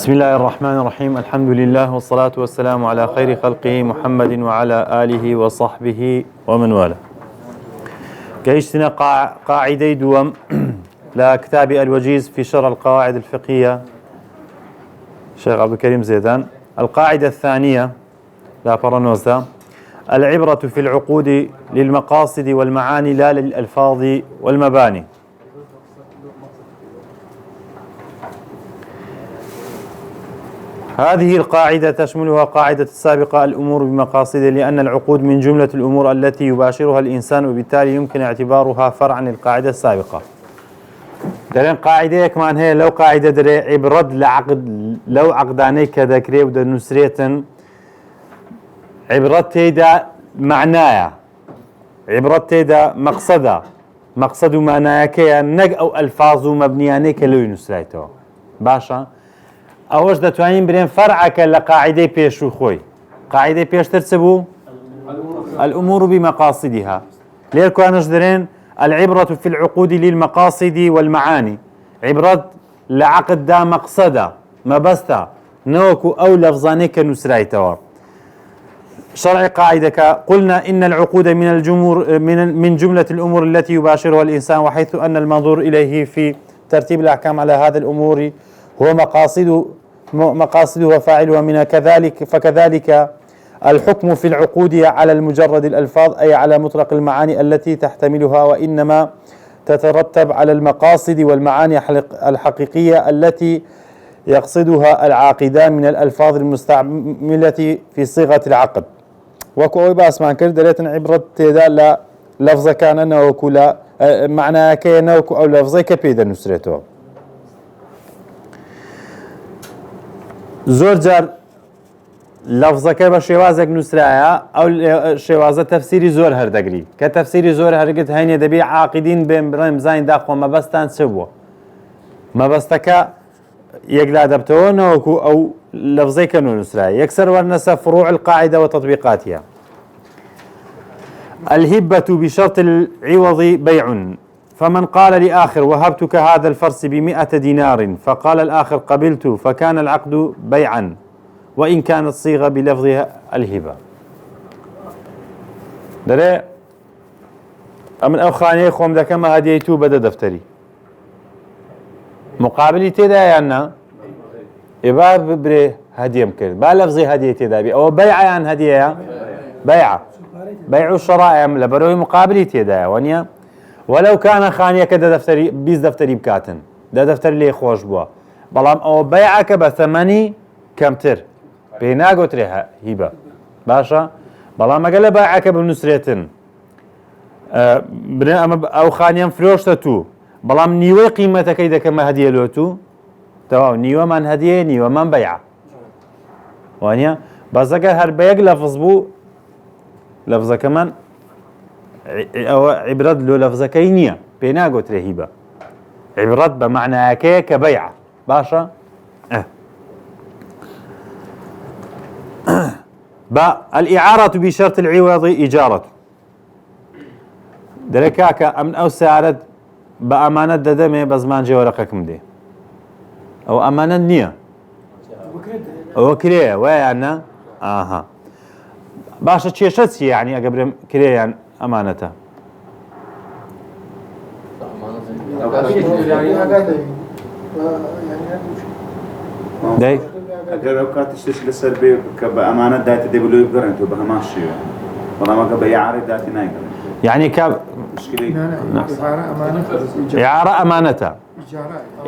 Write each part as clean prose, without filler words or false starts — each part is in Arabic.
بسم الله الرحمن الرحيم. الحمد لله والصلاة والسلام على خير خلقه محمد وعلى آله وصحبه ومن والاه. كيشتنا قاعدة دوم لكتاب الوجيز في شرح القواعد الفقهية شيخ عبد الكريم زيدان. القاعدة الثانية لا برنوزة: العبرة في العقود للمقاصد والمعاني لا للألفاظ والمباني. هذه القاعدة تشملها قاعدة السابقة الأمور بمقاصدها، لأن العقود من جملة الأمور التي يباشرها الإنسان، وبالتالي يمكن اعتبارها فرعا للقاعدة السابقة. درين قاعدة كمان هي لو قاعدة دري عبرد لعقد لو عقداني كذكري ودا نسريتن عبرد تيدا معنايا، عبرد تيدا مقصدا، مقصد معنايا كيا نق أو ألفاظ مبنياني كلو نسريتو باشا. أوش دتوانين برين فرعك لقاعدة بيشو خوي. قاعدة بيش ترسبو الأمور بمقاصدها. ليركو أنش درين العبرة في العقود للمقاصد والمعاني. عبرة لعقد دا مقصدا مبستا نوكو أو لفظاني كنسرايتوا. شرع قاعدة قلنا إن العقود من جملة الأمور التي يباشرها الإنسان، وحيث أن المنظور إليه في ترتيب الأحكام على هذه الأمور هو مقاصده وفاعلها منها، فكذلك الحكم في العقود على المجرد الألفاظ، أي على مطلق المعاني التي تحتملها، وإنما تترتب على المقاصد والمعاني الحقيقية التي يقصدها العاقدان من الألفاظ المستعملة في صيغة العقد. وكوي باسمان كردلتن عبرة تيدا لا لفظ كان نوكو لا معنى كي نوكو أو لفظي كبيدا نسرته. زور جار لفظك بشوازك نسرايا أو شوازة تفسيري زور هردقري كتفسيري زور هرقت هيني دبي عاقدين بين برام زين داخل ما بستان سبوا ما بستك يقلا دبتو نوكو أو لفظيك نسرايا يكسر ورنس فروع القاعدة وتطبيقاتها. الهبة بشرط العوض بيع، فمن قال لآخر وهبتك هذا الفرس ب100 دينار، فقال الآخر قبلت، فكان العقد بيعا وإن كانت صيغة بلفظها الهبة. دري أمن أو خاني خوم ذاك ما هديتو بدا دفتري مقابلي تدا يعني إبا بري هدية مكرد با لفظي هدية تدا بي أو بيع يعني هدية بيع الشرائع لبروي مقابلي تدا ونيا. ولو كان خانيك دا دفتري بيز دفتري بكاتن دا دفتري لي خوش بوا بلام أو بيعك بثمني كمتر بينا قلت لها هبة باشا. بلام قال بيعك بنسرتن أو خانيا فلوشتا تو بلام نيوي قيمتك إذا كما هدية لوتو تمام نيوي من هدية نيوي من بيع وانيا. بس اگر هر بيق لفظ بو لفظة كمان أو عبرت له لفظكينية بينا قلت له هبة عبرت بمعنى كبيعة باشا. الإعارة بشرط العوض إجارة. دركاكا أمن أو سعرت بأمانة ددمي بزمان جي ورقكم دي أو أمانة نية أو كريه ويانا آها باشا تشيشت يعني أقبل كريه يعني أمانته داي اگر اوقاتش لسر بي بأمانة دات دي بلو يبقر انتو بهماشي والله ما قبل يعاري داتي نايقر يعني إعارة أمانته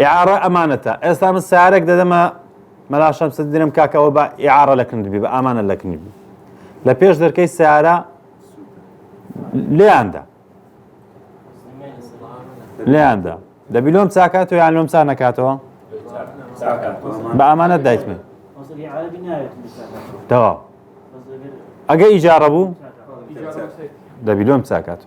إعارة أمانته إسلام السعرك ده ما ملاشم سدينم كاكا وبا إعارة لك نبي بأمانة لك نبي لبيش در كي سعره ليه عنده ليه عنده ده بيلوم ساكاته يعني لوم سانكاته بأمانة دايتمه تمام أجا إجارة بو ده بيلوم ساكاته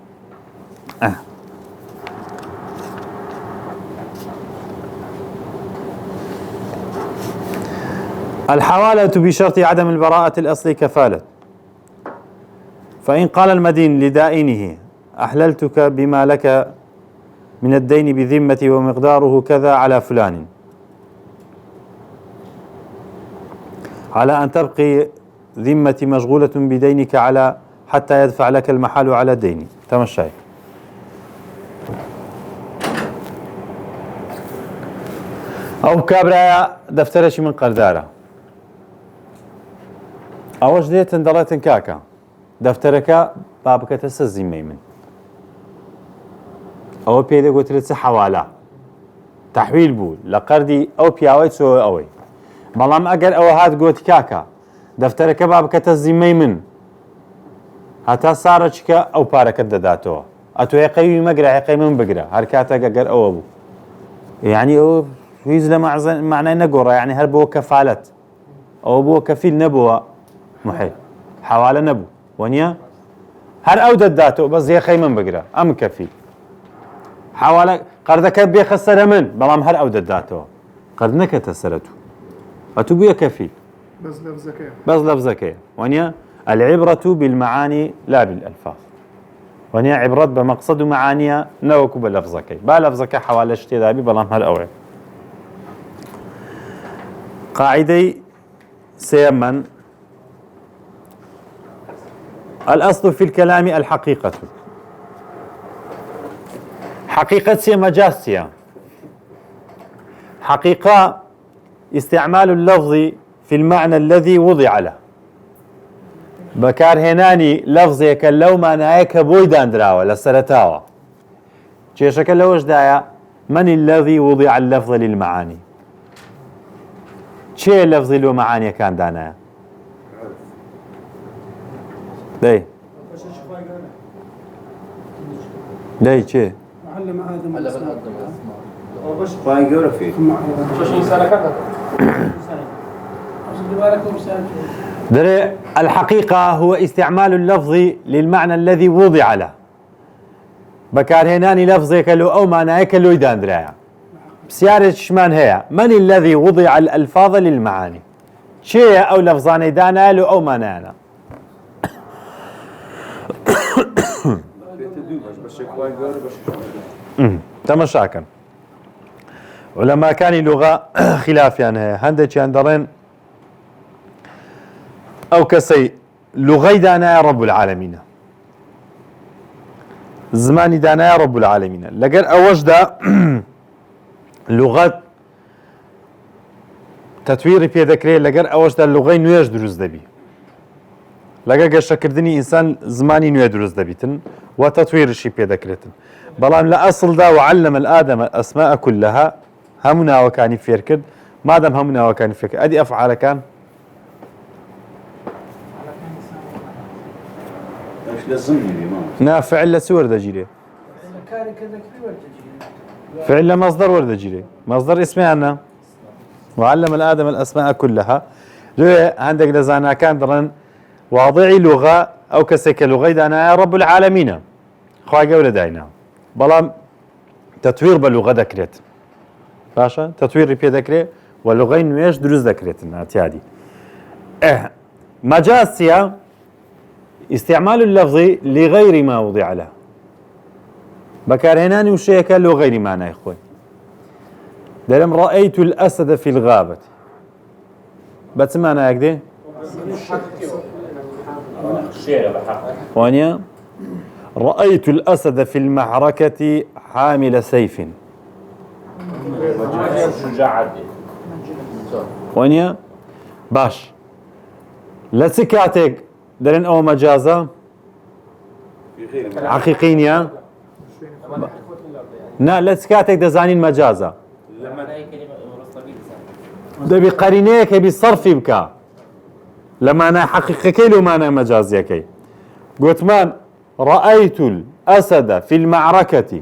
الحوالة بشرط عدم البراءة الأصلي كفالة. فإن قال المدين لدائنه أحللتك بما لك من الدين بذمتي ومقداره كذا على فلان، على أن تبقي ذمتي مشغولة بدينك على حتى يدفع لك المحال على ديني. تمشي. أو كابرا دفترش من قردارة أوش ديت اندلت كاكا دفترك بابك تسزي ميمن أو بيدي قلت لك حوالة تحويل بول لقردي أو بياوي تسوي أوي بلام أجر أو هاد قلت كاكا دفترك بابك تسزي ميمن هتا سارتشك أو بارك الدداتو أتو يقيم مقرع يقيم بقرة هركاتك أجر أو أبو يعني أو هيز لما معناه نقرة يعني هل بو كفالة أو بو كفيل نبوة محيل حوالة نبو ونيا هر أو دداتو بس زي خيمن بقرة أم كفيل حوالة قردك بيخسر من بلام هر أو دداتو قردنك تسرته أتبوي كفيل بس لفظك ونيا العبرة بالمعاني لا بالألفاظ ونيا عبرت بمقصد معانيها نوكو بلفظك بلفظك حوالة اشتدابي بلام هر أوعي قاعدة سيمن الأصل في الكلام الحقيقة حقيقة سي مجاسية حقيقة استعمال اللفظ في المعنى الذي وضع له بكار هناني لفظيك لو معناك بويدان دراوة لسرتاوة جيشك لوش دايا من الذي وضع اللفظ للمعاني چه لفظي له معاني كان دانا داي داي چه علم آدم الأسماء وش باي جورا فيه دري الحقيقة هو استعمال اللفظ للمعنى الذي وضع له بكار هناني لفظك له أو معناك له يدان درايا بسيارة شمان هي من الذي وضع الألفاظ للمعاني شيء أو لفظان دانا له أو معنانا تمشاكا ولما كان لغة خلاف يعني هندك يندرين أو كسي لغي دانا يا رب العالمين زماني دانا يا رب العالمين لقر أوجد لغات تطويري في ذكري لقر أوجد اللغي نويش دروز دبي لقر قشة كردني إنسان زماني نويش دروز دبيتن وتطوير الشي في ذكرتن بلان لا أصل دا وعلم الآدم الأسماء كلها همنا وكان يفكر ما دام همنا وكان يفكر أدي أفعال كان ايش لازمني نا فعل لسور دجيلي فعل مصدر ورد جيلي مصدر اسمه عنا وعلم الآدم الأسماء كلها عندك لزانا كان درن واضعي لغة أو كسك لغة دانا رب العالمين خواجة ولا داينا بلام تطوير باللغة ذكرت باشا تطوير في ذكرت واللغين ويش دروز ذكرت ناتيادي مجاسية استعمال اللفظ لغير ما وضع له بكارهناني وشيكا له غير معنى يا اخوي دلم رأيت الأسد في الغابة بس معنى يكدي وانيا رأيت الأسد في المعركة حامل سيف وانيا باش لسكاتك دلن او مجازة حقيقين يا نا لسكاتك دزانين مجازة دبي قرينيك بصرف بك لما انا حقيقي له ما انا مجازيكي قلت مان رأيت الأسد في المعركة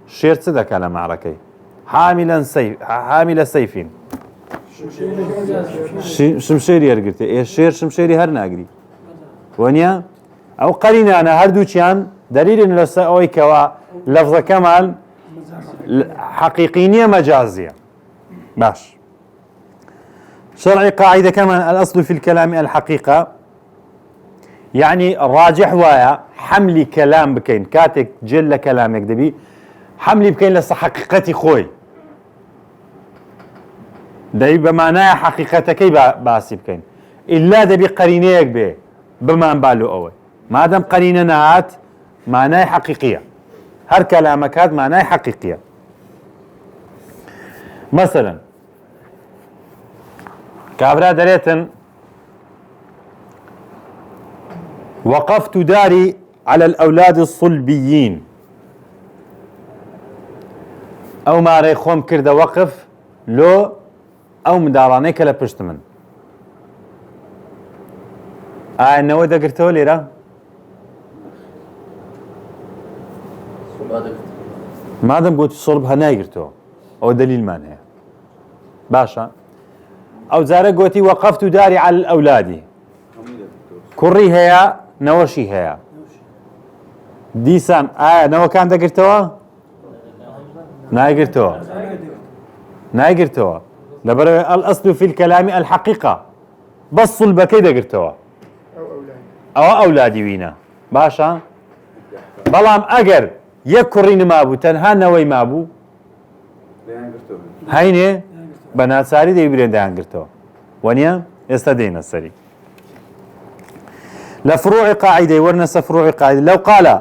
شير صدق على معركة حامل سيف شمشيري هرقرتي ايه الشير شمشيري هر ناقري ونيا او قرينا انا هردو كان دليل انه لسا كوا لفظ كمال حقيقية مجازية باش شرعي قاعدة كمان الأصل في الكلام الحقيقة يعني الراجح وايا حملي كلام بكين كاتك جل كلامك دبي حملي بكين لسا حقيقتي خوي داي بمعنى حقيقتك باسي بكين إلا دبي قرينيك به بما بالو أوي ما دام قرينة نهات معناه حقيقية هر كلامك هاد معناه حقيقية مثلا كابرا دريتن وقفت داري على الأولاد الصلبيين أو ما ريخوم كرد وقف لو أو مدارانيك لبشت من نوى دا قرتو ليرا ما دام قلت الصلب هناي قرتو أو دليل ما هي باشا أو زارة قوتي وقفت داري على الأولاد كري هيا نوشي هيا ديسان نوى كان دا قرتو ناي قرتو لبرا الأصل في الكلام الحقيقة بس صلبك دا قرتو أو أولادي وينا باشا بلام أجر يكرين مابو تنها نوي مابو هيني بنات ساري دي برين دهان قرتو ونيا يستدين السري لفروع قاعدة ورنس فروع قاعدة لو قال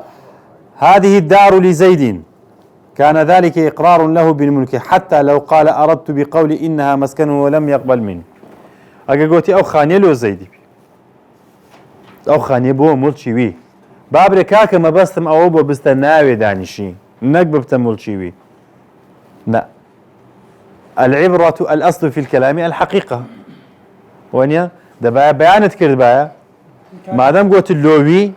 هذه الدار لزيد كان ذلك إقرار له بالملك حتى لو قال أردت بقول إنها مسكنه ولم يقبل مني أقولتي أو خاني لو زيدي أو خاني بو ملشي وي بابري كاك ما بستم أو بو بستناوي دانشي نقب بتملشي وي لا العبرة الأصل في الكلام الحقيقة ونيا ده بيان تكرد بايا ما دام قلت اللوي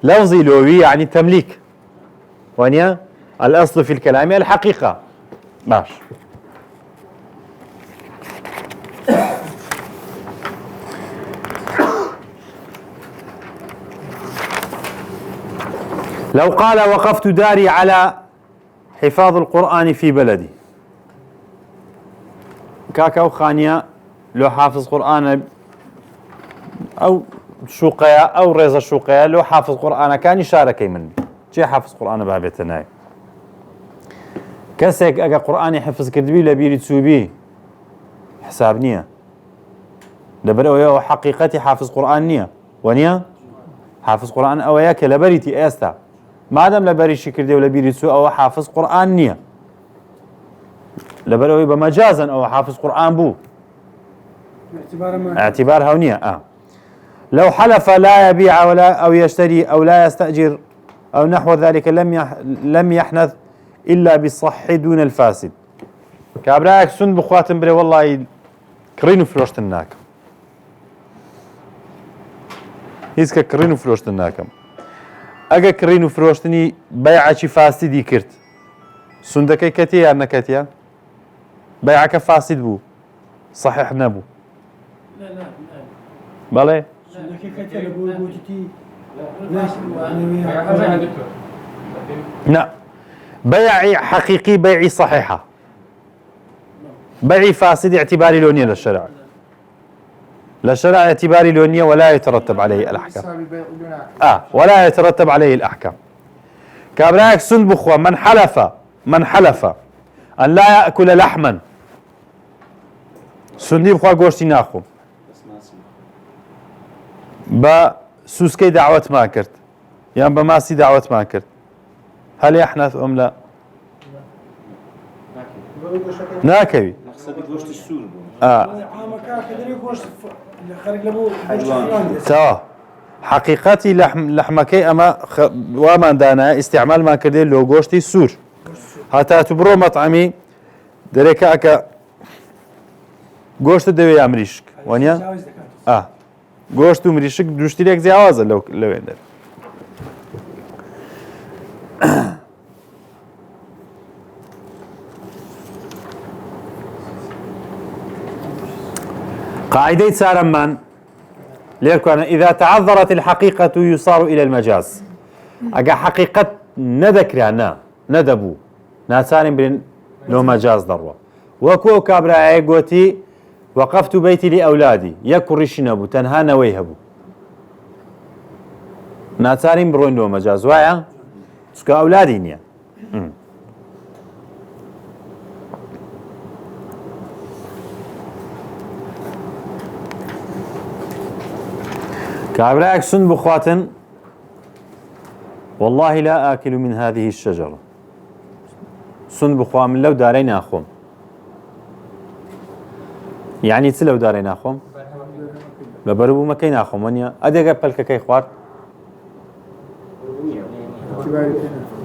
لفظي لوي يعني تمليك ونيا الأصل في الكلام الحقيقة باش لو قال وقفت داري على حفاظ القرآن في بلدي كاكا وخانيا لو حافظ قرآن أو شوقيا أو ريزة شوقيا لو حافظ قرآن كان يشاركي مني جي حافظ قرآن بابتناي كسك أجا قرآن حفظ كدبي لبيري تسوبي حساب نية لبرو يو حقيقتي حافظ قرآن نية ونية حافظ قرآن أو ياك لبريتي أستا ما دام لبري شكر دي ولبيري تسو أو حافظ قرآن نية لبرو يبقى مجازا أو حافظ قرآن بو اعتبار هونية لو حلف لا يبيع ولا أو يشتري أو لا يستأجر أو نحو ذلك لم يحنث إلا بالصح دون الفاسد كابراك سن بخواتم بري والله كرينو فلوشتناك هيسكا كرينو فلوشتناكم أجا كرينو فلوشتني بيعة فاسدي كرت سندكي كتيا نكتيا بيعك فاسد بو صحيح نبو لا بلى لا بيعي حقيقي بيعي صحيحة بيعي فاسد اعتباري لونية للشرع للشرع اعتباري لونية ولا يترتب عليه الأحكام ولا يترتب عليه الأحكام كابراك سنبخوا من حلف أن لا يأكل لحما سندي بخوا قوشتي ناخو با سوسكي دعوة ما كرت يعني بماسي دعوة ما كرت هل يحنث أم لا؟ ناكوي توا حقيقتي لحمكي أما وما دانا استعمال ما كردي لو قوشتي سور هاتا تبرو مطعمي دريكا أكا قوشت دوي أمريشك وانيا قوشت أمريشك دوشتي لك زي عوازة لو يندر قاعدة سارمان ليركونا إذا تعذرت الحقيقة يصار إلى المجاز أجا حقيقة ندكرنا ندبو ناسان بين لو مجاز ضروة وكو كابرا قوتي وقفت بيتي لأولادي يكرش نبو تنهانا ويهبو ناسان بروين لو مجاز وايا تسكو أولادي نيا كابراك سن بخواتن والله لا آكل من هذه الشجرة سن بخوا من لو دارين أخوم يعني تلو دارين أخوم لبربو مكين أخوم ونيا أدي قبل كي خوار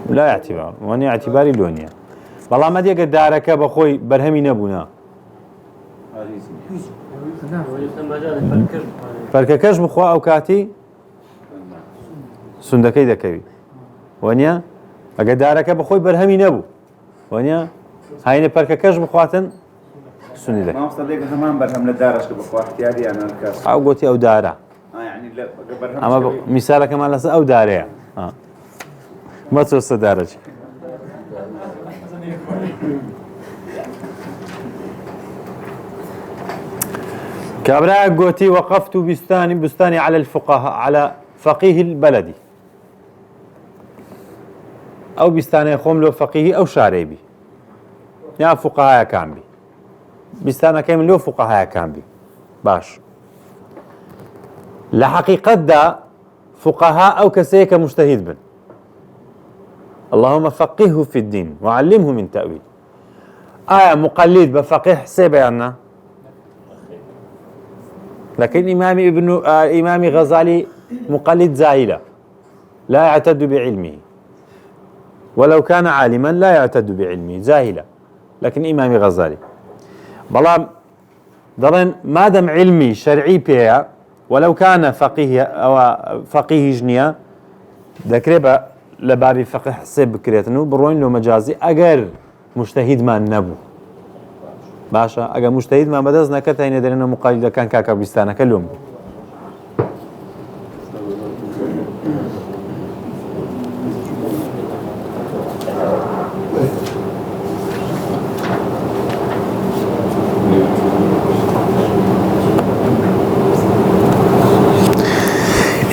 لا اعتبار ونيا اعتباري لونيا والله ما ديك دارك بخوي برهمي نبونا فرككش بخوا أو كاتي سندكي دكوي ونيا أقدارك بخوي برهمي نبو ونيا هاي فرككش بخواتن سندك ما وصل همان برهم لدارش بخوا احتياجي أنا الكاس أو قوتي أو دارة يعني لا برهم أما مثالك كمان لسه أو دارة ما توصل دارج كابراء قوتي وقفت بستاني على الفقهاء على فقيه البلد أو بستاني خوم له فقيه أو شاربي يا فقهاء كامبي بستاني كامل له فقهاء كامبي باش لحقيقة دا فقهاء أو كسيك مجتهد بن اللهم فقهه في الدين وعلمه من تأويل مقلد بفقيه حسيبه يعني لكن إمام غزالي مقلد زاهلة لا يعتد بعلمه ولو كان عالما لا يعتد بعلمه زاهلة لكن إمام غزالي بلام ضمن ما دام علمي شرعي بيها ولو كان فقيه أو فقيه جنيا ذكربا لبابي فقه حسيب بكريتنو بروين لو مجازي أجر مجتهد ما نبو باشا اگر مجتهد ما بدز نكت هين درنا مقالده كان كاكا بستانه كلهم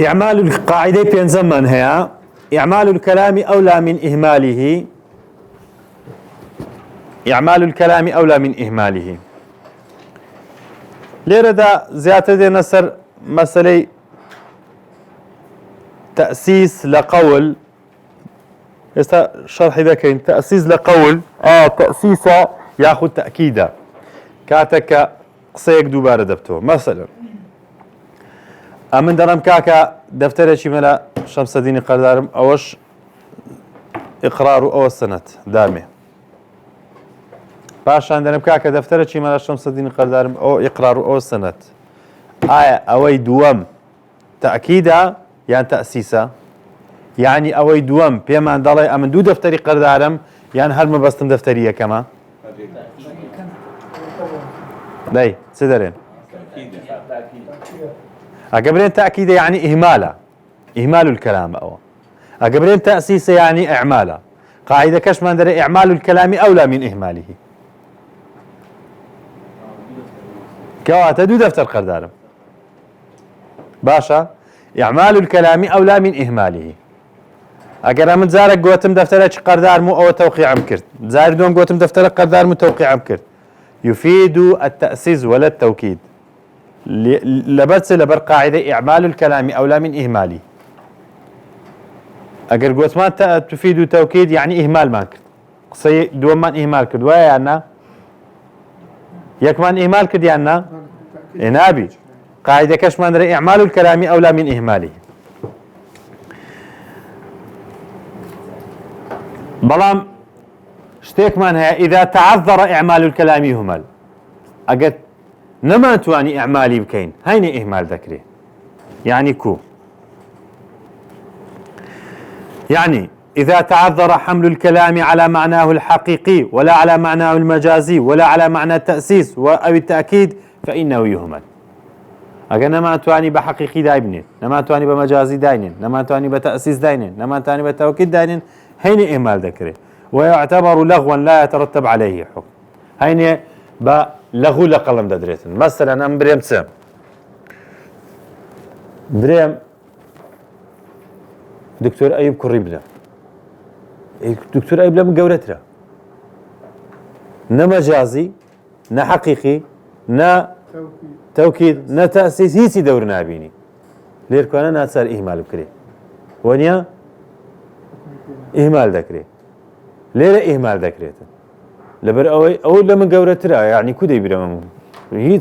إعمال القاعدة بينزمن هي إعمال الكلام أولى من إهماله إعمال الكلام أولى من إهماله ليرة زيادة دي نصر مسألة تأسيس لقول شرح ذكين تأسيس لقول تأسيس ياخذ تأكيدا كاتك قصيك دوباره دبتو مثلا أمن درم كاكا دفتر شي ملا شمس الدين قردارم أوش إقرار أو السنة دامه باشان درم كاكا دفتر شي ملا شمس الدين قردارم أو إقرار أو السنة أوي دوام تأكيدا يعني تأسيسا يعني أوي دوام بيما دالي أمن دو دفتري قردارم يعني هل مبستم دفترية كما داي سيدرين أقبلين تأكيد يعني إهمالا إهمال الكلام أو أقبلين تأسيس يعني إعمالا قاعدة كشمان در إعمال الكلام أولى من إهماله كواتا دو دفتر قردارم باشا إعمال الكلام أولى من إهماله أقر أمن زارك قوتم دفترك قردار مو أو توقيع مكرت زار دون قوتم دفترك قردار مو توقيع مكرت يفيد التأسيس ولا التوكيد لبر قاعدة إعمال الكلام أولى من إهماله أقر قوت ما تفيد توكيد يعني إهمال ما كرت قصي دوم من إهمال كرت ويا يعني يكمان إهمال كرت يعني إنابي قاعدة كشمان در إعمال الكلام أولى من إهماله بلام شتيك من هي إذا تعذر إعمال الكلام يهمل أقد نما تواني إعمالي بكين هين إهمال ذكري يعني كو يعني إذا تعذر حمل الكلام على معناه الحقيقي ولا على معناه المجازي ولا على معنى التأسيس أو التأكيد فإنه يهمل أقد نما تواني بحقيقي دايبنين نما تواني بمجازي داينين نما تواني بتأسيس داينين نما تواني بتوكيد داينين هين إهمال ذكري ويعتبر لغوا لا يترتب عليه حكم هين بلغو لقلم دادريتن مثلا أم بريم سام بريم دكتور أيوب كريبنا دكتور أيوب لم قورتنا نا مجازي نا حقيقي نا توكيد نا تأسيس هيسي دورنا بيني لير كوانا ناسار إهمال بكري ونيا إهمال ذكري ليرة إهمال ذكريت لبر أو لما قورت رأي يعني كده يبرم هي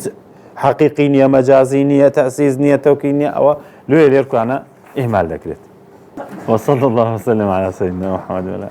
حقيقي نية مجازي نية تأسيس نية توكيد نية أو لير كوانا إهمال ذكريت وصلى الله وسلم على سيدنا محمد وعلى آله.